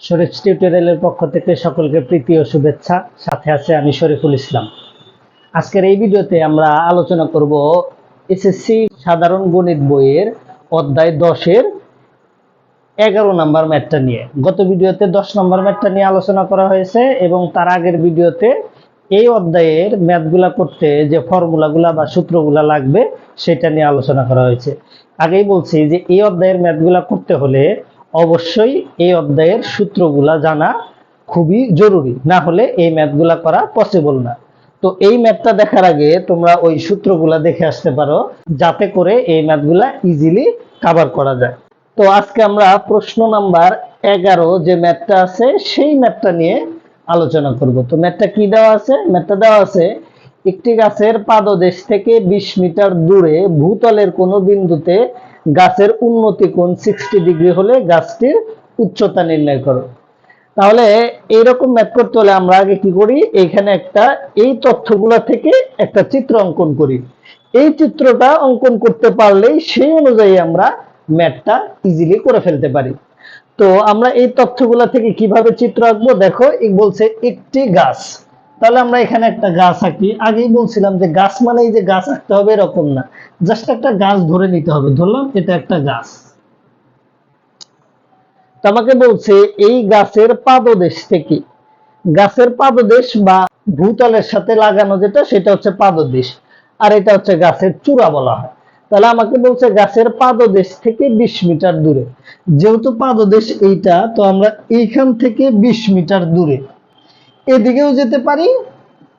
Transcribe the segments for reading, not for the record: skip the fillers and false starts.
শরীফ টিউটোরিয়ালের পক্ষ থেকে সকলকে প্রীতি ও শুভেচ্ছা। সাথে আছে আমি শরীফুল ইসলাম। আজকের এই ভিডিওতে আমরা আলোচনা করব এসএসসি সাধারণ গণিত বইয়ের অধ্যায় 10-এর 11 নম্বর ম্যাথটা নিয়ে। গত ভিডিওতে 10 নম্বর ম্যাথটা নিয়ে আলোচনা করা হয়েছে এবং তার আগের ভিডিওতে এই অধ্যায়ের ম্যাথগুলা করতে যে ফর্মুলাগুলা বা সূত্রগুলা লাগবে সেটা নিয়ে আলোচনা করা হয়েছে। আগেই বলছি যে এই অধ্যায়ের ম্যাথগুলা করতে হলে অবশ্যই এই অধ্যায়ের সূত্রগুলা জানা খুবই জরুরি, না হলে এই ম্যাথগুলা করা পসিবল না। তো এই ম্যাথটা দেখার আগে তোমরা ওই সূত্রগুলা দেখে আসতে পারো, যাতে করে এই ম্যাথগুলা ইজিলি কভার করা যায়। তো আজকে আমরা প্রশ্ন নাম্বার 11 যে ম্যাথটা আছে সেই ম্যাথটা নিয়ে আলোচনা করব। তো ম্যাথটা কি দেওয়া আছে? ম্যাথটা দেওয়া আছে একটি গাছের পাদদেশ থেকে 20 মিটার দূরে ভূতলের কোনো বিন্দুতে গাছের উন্নতি কোণ 60 ডিগ্রি হলে গাছটির উচ্চতা নির্ণয় করো। তাহলে এইরকম ম্যাথ করতে হলে আমরা আগে কি করি, এইখানে এই তথ্যগুলা থেকে একটা চিত্র অঙ্কন করি। এই চিত্রটা অঙ্কন করতে পারলেই সেই অনুযায়ী আমরা ম্যাথটা ইজিলি করে ফেলতে পারি। তো আমরা এই তথ্যগুলা থেকে কিভাবে চিত্র আঁকবো দেখো, বলছে একটি গাছ, তাহলে আমরা এখানে একটা গাছ আঁকি। আগেই বলছিলাম যে গাছ মানে এই যে গাছ আঁকতে হবে এরকম না, জাস্ট একটা গাছ ধরে নিতে হবে। ধরলাম এটা একটা গাছ। তো আমাকে বলছে এই গাছের পাদদেশ থেকে, গাছের পাদদেশ বা ভূতলের সাথে লাগানো যেটা সেটা হচ্ছে পাদদেশ, আর এটা হচ্ছে গাছের চূড়া বলা হয়। তাহলে আমাকে বলছে গাছের পাদদেশ থেকে 20 মিটার দূরে। যেহেতু পাদদেশ এইটা, তো আমরা এইখান থেকে 20 মিটার দূরে এদিকেও যেতে পারি,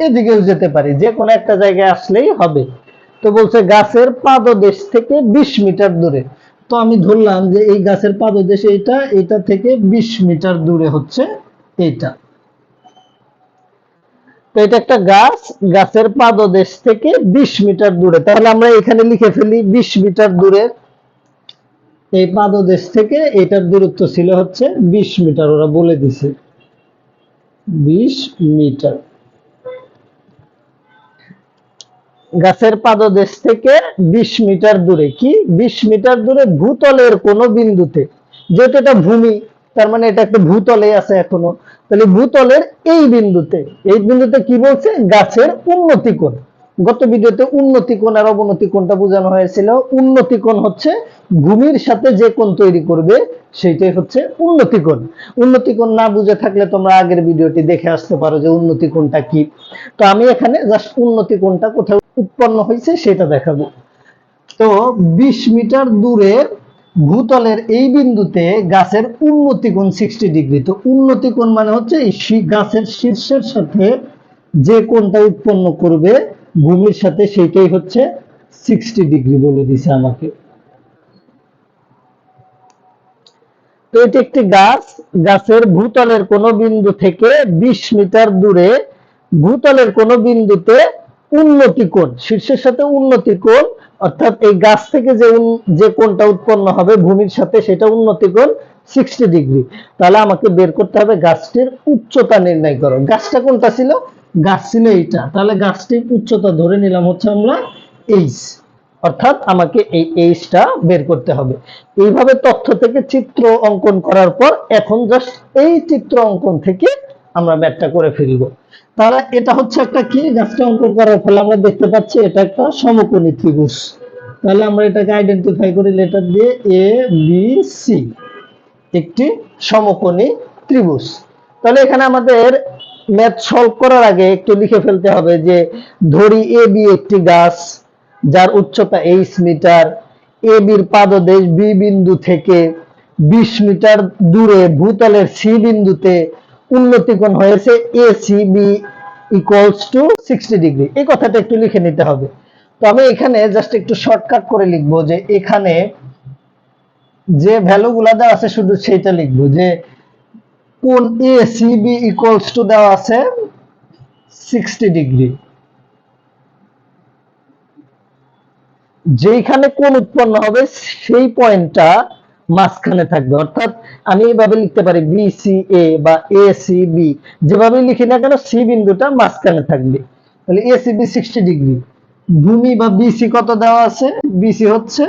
এদিকেও যেতে পারি, যে কোনো একটা জায়গায় আসলেই হবে। তো বলছে গাছের পাদদেশ থেকে 20 মিটার দূরে। তো আমি ধরলাম যে এই গাছের পাদদেশ এইটা থেকে 20 মিটার দূরে হচ্ছে এইটা। তো এটা একটা গাছ, গাছের পাদদেশ থেকে 20 মিটার দূরে। তাহলে আমরা এখানে লিখে ফেলি 20 মিটার দূরে। এই পাদদেশ থেকে এটার দূরত্ব ছিল হচ্ছে 20 মিটার, ওরা বলে দিছে 20 মিটার। গাছের পাদদেশ থেকে 20 মিটার দূরে, কি 20 মিটার দূরে ভূতলের কোন বিন্দুতে, যেহেতু এটা ভূমি তার মানে এটা একটা ভূতলে আছে এখনো, তাহলে ভূতলের এই বিন্দুতে কি বলছে, গাছের উন্নতি কোণ। গত ভিডিওতে উন্নতি কোণ আর অবনতি কোণটা বোঝানো হয়েছিল। উন্নতি কোণ হচ্ছে ভূমির সাথে যে কোণ তৈরি করবে সেইটাই হচ্ছে উন্নতি কোণ। উন্নতি কোণ না বুঝে থাকলে তোমরা আগের ভিডিওটি দেখে আসতে পারো যে উন্নতি কোণটা কি। তো আমি এখানে জাস্ট উন্নতি কোণটা কোথায় উৎপন্ন হয়েছে সেটা দেখাবো। তো 20 মিটার দূরে ভূতলের এই বিন্দুতে গাছের উন্নতি কোণ 60 ডিগ্রি। তো উন্নতি কোণ মানে হচ্ছে এই গাছের শীর্ষের সাথে যে কোণটা উৎপন্ন করবে ভূমির সাথে সেইটাই হচ্ছে 60 ডিগ্রি বলে দিছে আমাকে। তো এটি একটি গাছ, গাছের ভূতলের কোন বিন্দু থেকে 20 মিটার দূরে ভূতলের কোন বিন্দুতে উন্নতি কোণ, শীর্ষের সাথে উন্নতি কোণ, অর্থাৎ এই গাছ থেকে যে কোণটা উৎপন্ন হবে ভূমির সাথে সেটা উন্নতি কোণ 60 ডিগ্রি। তাহলে আমাকে বের করতে হবে গাছটির উচ্চতা নির্ণয় করো। গাছটা কোনটা ছিল? গাছ ছিল এইটা। তাহলে গাছটির উচ্চতা ধরে নিলাম হচ্ছে আমরা এইচ, অর্থাৎ আমাকে এই এইচটা বের করতে হবে। এইভাবে তথ্য থেকে চিত্র অঙ্কন করার পর এখন জাস্ট এই চিত্র অঙ্কন থেকে আমরা ম্যাথটা করে ফেলবো। তাহলে এটা হচ্ছে একটা কি, গাছটা অঙ্কন করার ফলে আমরা দেখতে পাচ্ছি এটা একটা সমকোণী ত্রিভুজ। তাহলে আমরা এটাকে আইডেন্টিফাই করি লেটার দিয়ে এ বি সি, একটি সমকোণী ত্রিভুজ। তাহলে এখানে আমাদের ম্যাথ সলভ করার আগে একটু লিখে ফেলতে হবে যে ধরি এ বি একটি গাছ যার উচ্চতা h মিটার, এ বির পাদদেশ বি বিন্দু থেকে 20 মিটার দূরে ভূতলের সি বিন্দুতে উন্নতি কোণ হয়েছে ACB ইকুয়ালস টু 60 ডিগ্রি। এই কথাটা একটু লিখে নিতে হবে। তো আমি এখানে জাস্ট একটু শর্টকাট করে লিখবো যে এখানে যে ভ্যালুগুলা দেওয়া আছে শুধু সেটা লিখবো, যে কোণ ACB ইকুয়ালস টু দেওয়া আছে 60 ডিগ্রি। যেখানে কোণ উৎপন্ন হবে সেই পয়েন্টটা মাঝখানে থাকবে, অর্থাৎ আমি এইভাবে লিখতে পারি BCA বা ACB, যেভাবে লিখি না কেন সি বিন্দুটা মাঝখানে থাকবে। তাহলে ACB 60 ডিগ্রি। ভূমি বা BC কত দেওয়া আছে? BC হচ্ছে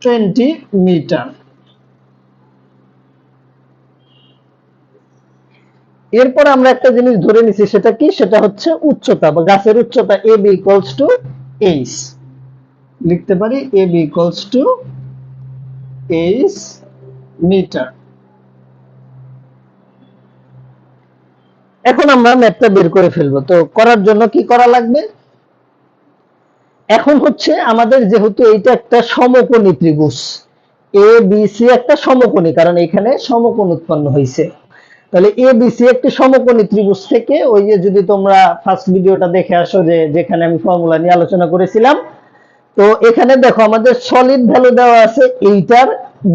20 মিটার। এরপর আমরা একটা জিনিস ধরে নিছি, সেটা কি? সেটা হচ্ছে উচ্চতা বা গাছের উচ্চতা ab ইকুয়ালস টু h। লিখতে পারি ab equals to h metre. এখন আমরা ম্যাথটা বের করে ফেলবো। তো করার জন্য কি করা লাগবে? এখন হচ্ছে আমাদের যেহেতু এইটা একটা সমকোণী ত্রিভুজ, এ বি সি একটা সমকোণী, কারণ এখানে সমকোণ উৎপন্ন হয়েছে। তাহলে এ বি সি একটি সমকোণী ত্রিভুজ থেকে, ওই যে যদি তোমরা ফার্স্ট ভিডিওটা দেখে আসো যে যেখানে আমি ফর্মুলা নিয়ে আলোচনা করেছিলাম, তো এখানে দেখো আমাদের সলিড ভ্যালু দেওয়া আছে এইটার,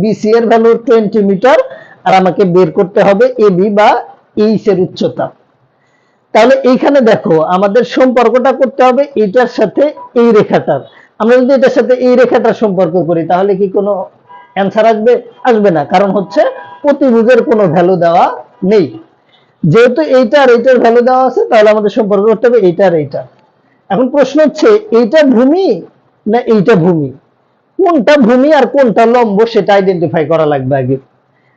বিসি এর ভ্যালু 20 মিটার, আর আমাকে বের করতে হবে এবি বা এইচ এর উচ্চতা। তাহলে এইখানে দেখো আমাদের সম্পর্কটা করতে হবে এইটার সাথে এই রেখাটার। আমরা যদি এটার সাথে এই রেখাটার সম্পর্ক করি তাহলে কি কোনো অ্যান্সার আসবে? আসবে না, কারণ হচ্ছে প্রতিভুজের কোনো ভ্যালু দেওয়া নেই। যেহেতু এইটা আর এইটার ভ্যালু দেওয়া আছে, তাহলে আমাদের সম্পর্ক করতে হবে এইটা আর এইটা। এখন প্রশ্ন হচ্ছে এইটা ভূমি না এইটা ভূমি, কোনটা ভূমি আর কোনটা লম্ব সেটা আইডেন্টিফাই করা লাগবে আগে।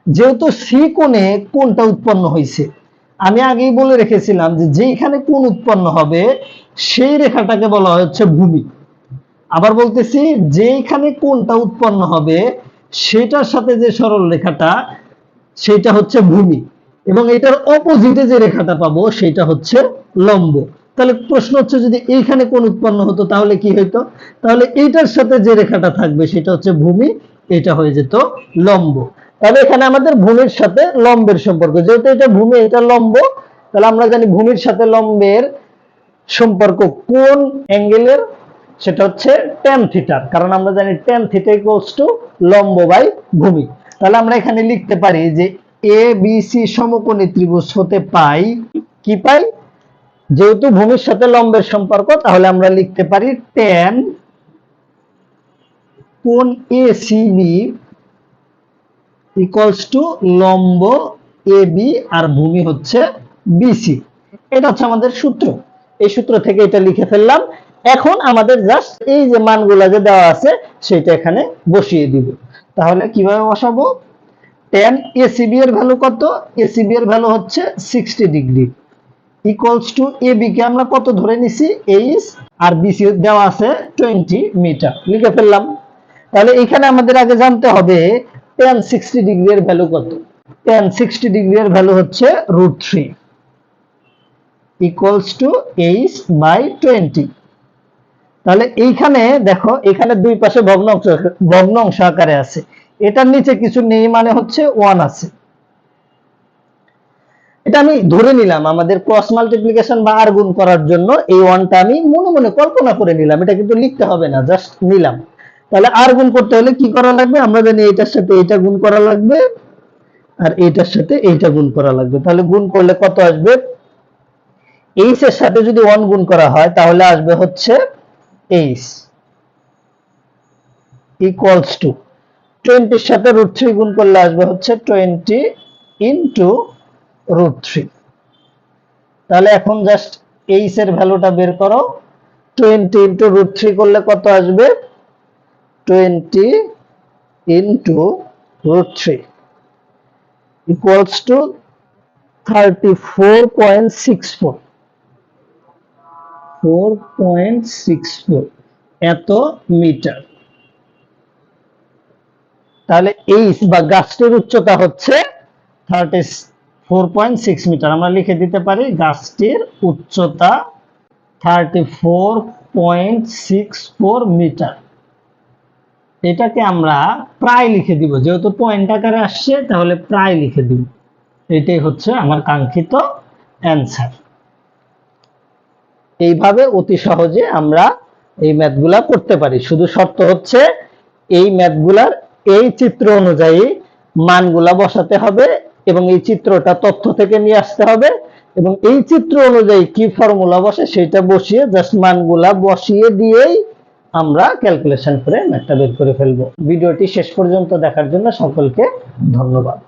যেহেতু সি কোণে কোনটা উৎপন্ন হয়েছে, আমি আগেই বলে রেখেছিলাম যে যেখানে কোণ উৎপন্ন হবে সেই রেখাটাকে বলা হচ্ছে ভূমি। আবার বলতেছি, যেখানে কোণটা উৎপন্ন হবে সেটার সাথে যে সরল রেখাটা সেটা হচ্ছে ভূমি, এবং এটার অপোজিটে যে রেখাটা পাবো সেটা হচ্ছে লম্ব। তাহলে প্রশ্ন হচ্ছে যদি এইখানে কোণ উৎপন্ন হতো তাহলে কি হইতো? তাহলে এইটার সাথে যে রেখাটা থাকবে সেটা হচ্ছে ভূমি, এটা হয়ে যেত লম্ব। তাহলে এখানে আমাদের ভূমির সাথে লম্বের সম্পর্ক, যেহেতু এটা ভূমি এটা লম্ব, তাহলে আমরা জানি ভূমির সাথে লম্বের সম্পর্ক কোন অ্যাঙ্গেলের? সেটা হচ্ছে tan থিটা, কারণ আমরা জানি tan থিটা ইকুয়ালস টু লম্ব বাই ভূমি। তাহলে আমরা এখানে লিখতে পারি যে এ বি সি সমকোণী ত্রিভুজ হতে পাই কি পাই? যেহেতু ভূমির সাথে লম্বের সম্পর্ক, তাহলে আমরা লিখতে পারি tan কোণ এসিবি ইকুয়ালস টু লম্ব এবি আর ভূমি হচ্ছে বিসি। এটা হচ্ছে আমাদের সূত্র। এই সূত্র থেকে এটা লিখে ফেললাম। এখন আমাদের জাস্ট এই যে মানগুলো যে দেওয়া আছে সেটা এখানে বসিয়ে দিব। তাহলে কিভাবে বসাবো? tan এসিবি এর ভ্যালু কত? এসিবি এর ভ্যালু হচ্ছে 60 ডিগ্রি ইকুয়ালস টু এবি কে আমরা কত ধরে নিছি? এইচ, আর বিসি দেওয়া আছে 20 মিটার। লিখে ফেললাম। তাহলে এখানে আমাদের আগে জানতে হবে tan 60 ডিগ্রি এর ভ্যালু কত? tan 60 ডিগ্রি এর ভ্যালু হচ্ছে √3 ইকুয়ালস টু এইচ বাই 20। তাহলে এইখানে দেখো, এখানে দুই পাশে ভগ্নাংশ আকারে আছে, এটার নিচে কিছু নেই মানে হচ্ছে 1 আছে। এটা আমি ধরে নিলাম আমাদের ক্রস মাল্টিপ্লিকেশন বা আর গুণ করার জন্য এই 1টা আমি মনে মনে কল্পনা করে নিলাম, এটা কিন্তু লিখতে হবে না, জাস্ট নিলাম। তাহলে আর গুণ করতে হলে কি করা লাগবে? আমরা জানি এইটার সাথে এইটা গুণ করা লাগবে আর এইটার সাথে এইটা গুণ করা লাগবে। তাহলে গুণ করলে কত আসবে? এইচ এর সাথে যদি 1 গুণ করা হয় তাহলে আসবে হচ্ছে এইচ ইকুয়ালস টু 20 এর সাথে √3 গুণ করলে আসবে হচ্ছে 20 ইনটু √3। তাহলে এখন জাস্ট এইচ এর ভ্যালুটা বের করো। 20 ইনটু √3 করলে কত আসবে? 20 ইনটু √3 ইকুয়ালস টু 34.64 এত মিটার। তাহলে এইচ বা গাছটির উচ্চতা হচ্ছে 34.6 মিটার। আমরা লিখে দিতে পারি গাছটির উচ্চতা 34.64 মিটার। এটাকে আমরা প্রায় লিখে দিব, যেহেতু পয়েন্ট আকারে আসছে তাহলে প্রায় লিখে দিব। এটাই হচ্ছে আমার কাঙ্ক্ষিত অ্যান্সার। এইভাবে অতি সহজে আমরা এই ম্যাথগুলা করতে পারি। শুধু শর্ত হচ্ছে এই ম্যাথগুলার এই চিত্র অনুযায়ী মানগুলা বসাতে হবে, এবং এই চিত্রটা তথ্য থেকে নিয়ে আসতে হবে, এবং এই চিত্র অনুযায়ী কি ফর্মুলা বসে সেটা বসিয়ে জাস্ট মানগুলা বসিয়ে দিয়েই আমরা ক্যালকুলেশন করে ম্যাথটা বের করে ফেলবো। ভিডিওটি শেষ পর্যন্ত দেখার জন্য সকলকে ধন্যবাদ।